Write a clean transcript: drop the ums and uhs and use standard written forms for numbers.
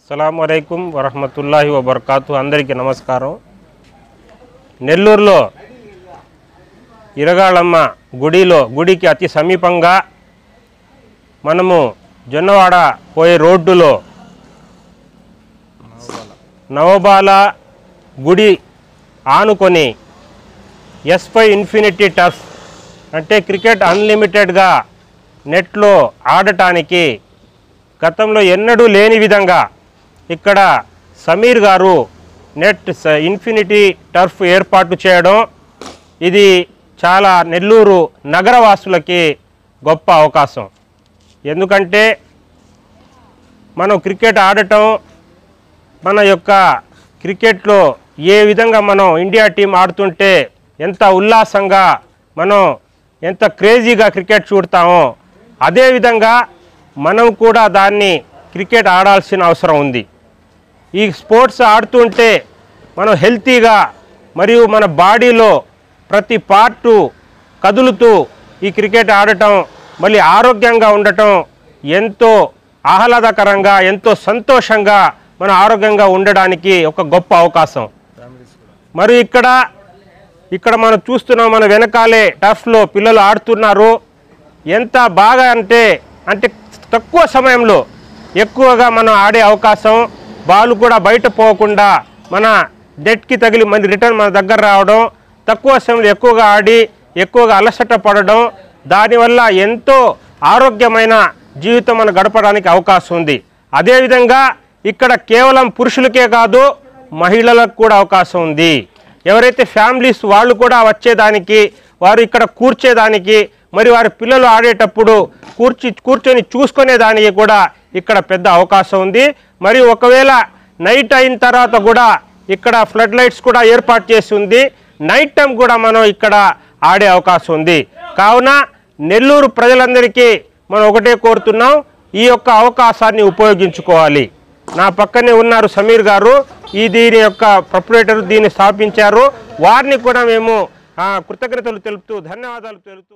అస్సలాముఅలైకుం వరహమతుల్లాహి వబర్కాతు. అందరికీ నమస్కారం. నెల్లూరులో ఇరగాళమ్మ గుడికి అతి సమీపంగా మనము జొన్నవాడ పోయే రోడ్డులో నవబాల గుడి ఆనుకొని ఎస్5 ఇన్ఫినిటీ టర్ఫ్ అంటే క్రికెట్ అన్లిమిటెడ్గా నెట్లో ఆడటానికి గతంలో ఎన్నడూ లేని విధంగా ఇక్కడ సమీర్ గారు నెట్ ఇన్ఫినిటీ టర్ఫ్ ఏర్పాటు చేయడం ఇది చాలా నెల్లూరు నగరవాసులకి గొప్ప అవకాశం. ఎందుకంటే మనం క్రికెట్ ఆడటం మన యొక్క క్రికెట్లో ఏ విధంగా మనం ఇండియా టీం ఆడుతుంటే ఎంత ఉల్లాసంగా మనం ఎంత క్రేజీగా క్రికెట్ చూడతామో అదేవిధంగా మనం కూడా దాన్ని క్రికెట్ ఆడాల్సిన అవసరం ఉంది. ఈ స్పోర్ట్స్ ఆడుతుంటే మనం హెల్తీగా మరియు మన బాడీలో ప్రతి పార్టు కదులుతూ ఈ క్రికెట్ ఆడటం మళ్ళీ ఆరోగ్యంగా ఉండటం ఎంతో ఆహ్లాదకరంగా ఎంతో సంతోషంగా మన ఆరోగ్యంగా ఉండడానికి ఒక గొప్ప అవకాశం. మరి ఇక్కడ మనం చూస్తున్నాం, మన వెనకాలే టర్ఫ్లో పిల్లలు ఆడుతున్నారు. ఎంత బాగా అంటే తక్కువ సమయంలో ఎక్కువగా మనం ఆడే అవకాశం, బాల్ కూడా బయట పోకుండా మన నెట్కి తగిలి మళ్ళీ రిటర్న్ మన దగ్గర రావడం, తక్కువ సమయంలో ఎక్కువగా ఆడి ఎక్కువగా అలసట పడడం, దానివల్ల ఎంతో ఆరోగ్యమైన జీవితం మనం గడపడానికి అవకాశం ఉంది. అదేవిధంగా ఇక్కడ కేవలం పురుషులకే కాదు మహిళలకు కూడా అవకాశం ఉంది. ఎవరైతే ఫ్యామిలీస్ వాళ్ళు కూడా వచ్చేదానికి, వారు ఇక్కడ కూర్చేదానికి, మరి వారి పిల్లలు ఆడేటప్పుడు కూర్చొని చూసుకునేదానికి కూడా ఇక్కడ పెద్ద అవకాశం ఉంది. మరి ఒకవేళ నైట్ అయిన తర్వాత కూడా ఇక్కడ ఫ్లడ్ లైట్స్ కూడా ఏర్పాటు చేసి ఉంది. నైట్ టైం కూడా మనం ఇక్కడ ఆడే అవకాశం ఉంది. కావున నెల్లూరు ప్రజలందరికీ మనం ఒకటే కోరుతున్నాం, ఈ యొక్క అవకాశాన్ని ఉపయోగించుకోవాలి. నా పక్కనే ఉన్నారు సమీర్ గారు, దీని యొక్క ప్రొపరేటర్, దీన్ని స్థాపించారు. వారిని కూడా మేము కృతజ్ఞతలు తెలుపుతూ ధన్యవాదాలు తెలుపుతూ